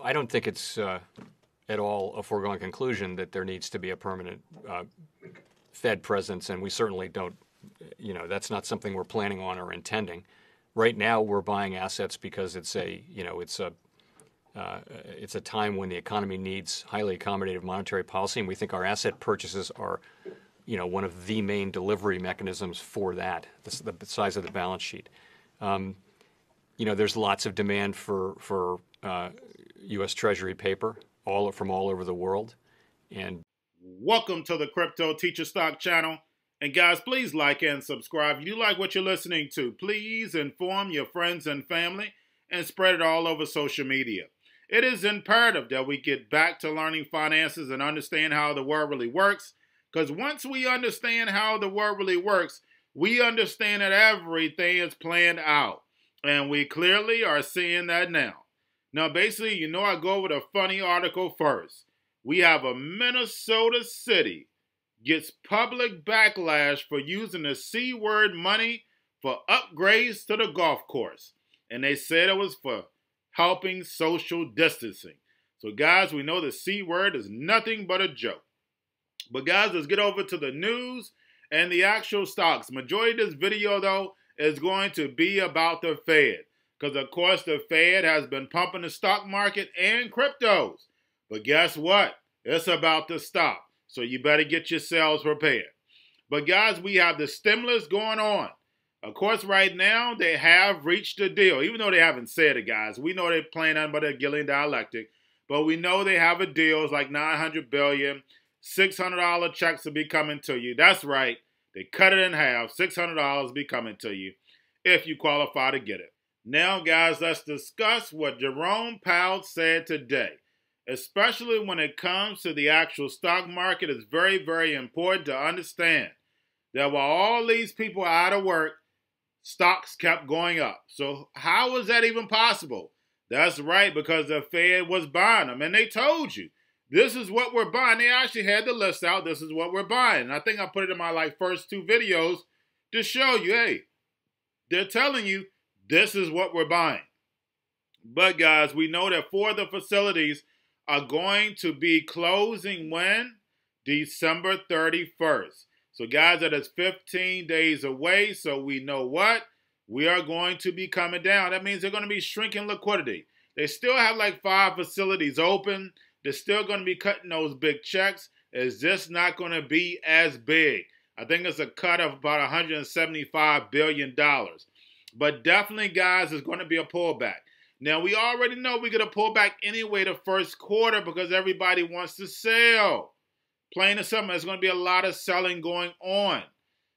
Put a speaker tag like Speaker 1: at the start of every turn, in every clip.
Speaker 1: I don't think it's at all a foregone conclusion that there needs to be a permanent Fed presence, and we certainly don't, that's not something we're planning on or intending. Right now, we're buying assets because it's a time when the economy needs highly accommodative monetary policy, and we think our asset purchases are, one of the main delivery mechanisms for that. The size of the balance sheet. There's lots of demand for U.S. Treasury paper from all over the world, and
Speaker 2: welcome to the Crypto Teacher Stock Channel. And guys, please like and subscribe. If you like what you're listening to, please inform your friends and family and spread it all over social media. It is imperative that we get back to learning finances and understand how the world really works. Because once we understand how the world really works, we understand that everything is planned out. And we clearly are seeing that now. Now, basically, I go over the funny article first. We have a Minnesota city gets public backlash for using the C word money for upgrades to the golf course. And they said it was for helping social distancing. So guys, we know the C word is nothing but a joke. But guys, let's get over to the news and the actual stocks. Majority of this video, though, is going to be about the Fed. Because, of course, the Fed has been pumping the stock market and cryptos. But guess what? It's about to stop. So you better get yourselves prepared. But guys, we have the stimulus going on. Of course, right now, they have reached a deal. Even though they haven't said it, guys. We know they're playing nothing but a Gillian dialectic. But we know they have a deal. It's like $900 billion. $600 checks will be coming to you. That's right. They cut it in half. $600 will be coming to you if you qualify to get it. Now, guys, let's discuss what Jerome Powell said today. Especially when it comes to the actual stock market, it's very, very important to understand that while all these people are out of work, stocks kept going up. So how was that even possible? That's right, because the Fed was buying them. And they told you, this is what we're buying. They actually had the list out. This is what we're buying. And I think I put it in my first two videos to show you, hey, they're telling you this is what we're buying. But guys, we know that four of the facilities are going to be closing when? December 31st. So guys, that is 15 days away. So we know what? We are going to be coming down. That means they're going to be shrinking liquidity. They still have 5 facilities open. They're still going to be cutting those big checks. It's just not going to be as big. I think it's a cut of about $175 billion. But definitely, guys, it's going to be a pullback. Now, we already know we're going to pull back anyway the first quarter because everybody wants to sell. Plain and simple, there's going to be a lot of selling going on.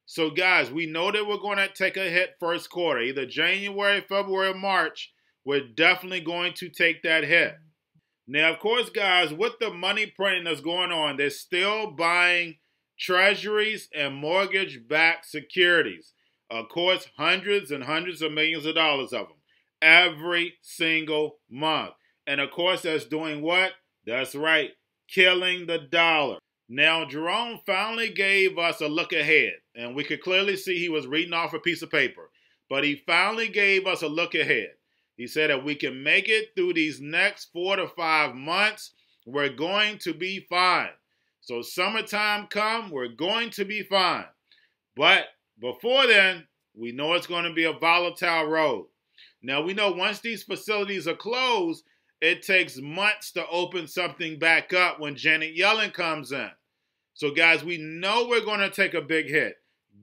Speaker 2: So, guys, we know that we're going to take a hit first quarter. Either January, February, or March, we're definitely going to take that hit. Now, of course, guys, with the money printing that's going on, they're still buying treasuries and mortgage-backed securities. Of course, hundreds and hundreds of millions of dollars of them. Every single month. And of course, that's doing what? That's right, killing the dollar. Now, Jerome finally gave us a look ahead. And we could clearly see he was reading off a piece of paper. But he finally gave us a look ahead. He said that we can make it through these next 4 to 5 months. We're going to be fine. So summertime come, we're going to be fine. But before then, we know it's going to be a volatile road. Now, we know once these facilities are closed, it takes months to open something back up when Janet Yellen comes in. So, guys, we know we're going to take a big hit.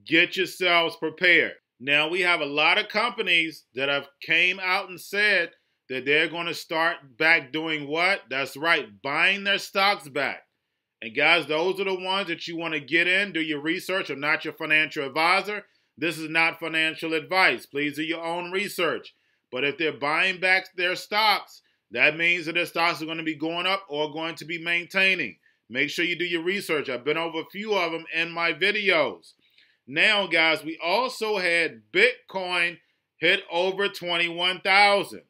Speaker 2: Get yourselves prepared. Now, we have a lot of companies that have came out and said that they're going to start back doing what? That's right, buying their stocks back. And, guys, those are the ones that you want to get in, do your research. I'm not your financial advisor. This is not financial advice. Please do your own research. But if they're buying back their stocks, that means that their stocks are going to be going up or going to be maintaining. Make sure you do your research. I've been over a few of them in my videos. Now, guys, we also had Bitcoin hit over 21,000.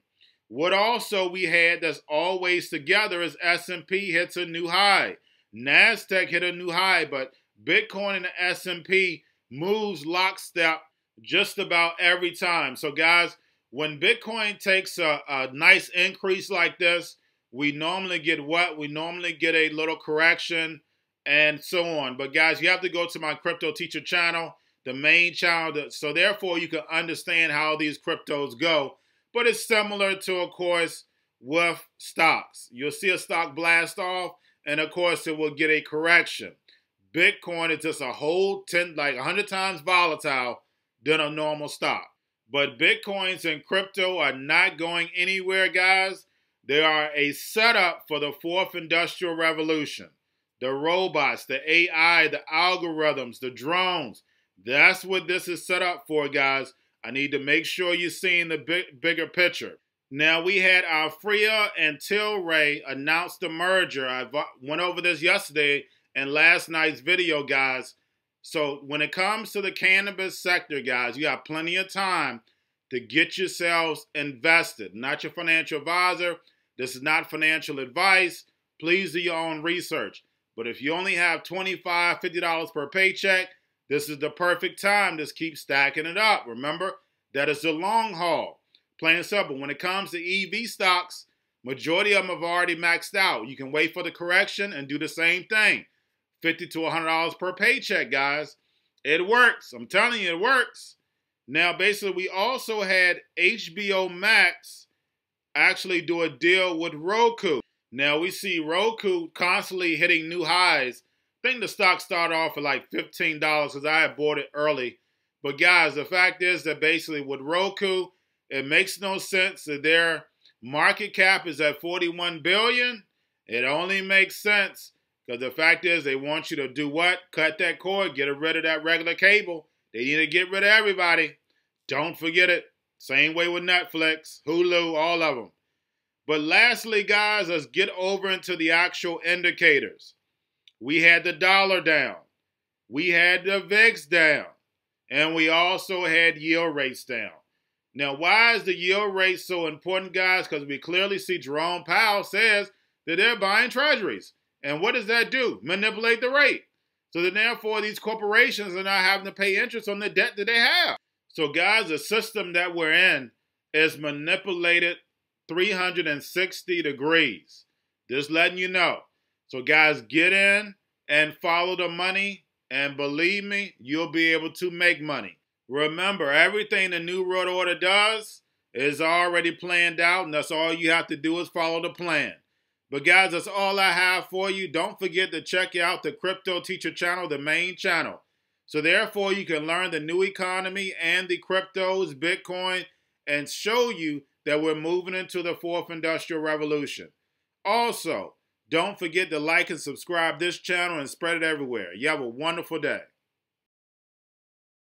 Speaker 2: What also we had that's always together is S&P hits a new high. NASDAQ hit a new high, but Bitcoin and the S&P moves lockstep just about every time. So, guys, when Bitcoin takes a nice increase like this, we normally get what? We normally get a little correction and so on. But guys, you have to go to my Crypto Teacher channel, the main channel, so therefore you can understand how these cryptos go. But it's similar to, of course, with stocks. You'll see a stock blast off, and of course it will get a correction. Bitcoin is just a whole 100 times volatile than a normal stock. But Bitcoins and crypto are not going anywhere, guys. They are a setup for the fourth industrial revolution. The robots, the AI, the algorithms, the drones. That's what this is set up for, guys. I need to make sure you're seeing the bigger picture. Now, we had our Freya and Tilray announce the merger. I went over this yesterday in last night's video, guys. So when it comes to the cannabis sector, guys, you have plenty of time to get yourselves invested. Not your financial advisor. This is not financial advice. Please do your own research. But if you only have $25, $50 per paycheck, this is the perfect time. Just keep stacking it up. Remember, that is the long haul. Plain and simple. When it comes to EV stocks, majority of them have already maxed out. You can wait for the correction and do the same thing. $50 to $100 per paycheck, guys. It works. I'm telling you, it works. Now, basically, we also had HBO Max actually do a deal with Roku. Now, we see Roku constantly hitting new highs. I think the stock started off at like $15 because I had bought it early. But, guys, the fact is that basically with Roku, it makes no sense that their market cap is at $41 billion. It only makes sense because the fact is they want you to do what? Cut that cord, get rid of that regular cable. They need to get rid of everybody. Don't forget it. Same way with Netflix, Hulu, all of them. But lastly, guys, let's get over into the actual indicators. We had the dollar down. We had the VIX down. And we also had yield rates down. Now, why is the yield rate so important, guys? Because we clearly see Jerome Powell says that they're buying treasuries. And what does that do? Manipulate the rate. So then, therefore, these corporations are not having to pay interest on the debt that they have. So, guys, the system that we're in is manipulated 360 degrees. Just letting you know. So, guys, get in and follow the money. And believe me, you'll be able to make money. Remember, everything the New World Order does is already planned out. And that's all you have to do is follow the plan. But, guys, that's all I have for you. Don't forget to check out the Crypto Teacher channel, the main channel. So, therefore, you can learn the new economy and the cryptos, Bitcoin, and show you that we're moving into the fourth industrial revolution. Also, don't forget to like and subscribe this channel and spread it everywhere. You have a wonderful day.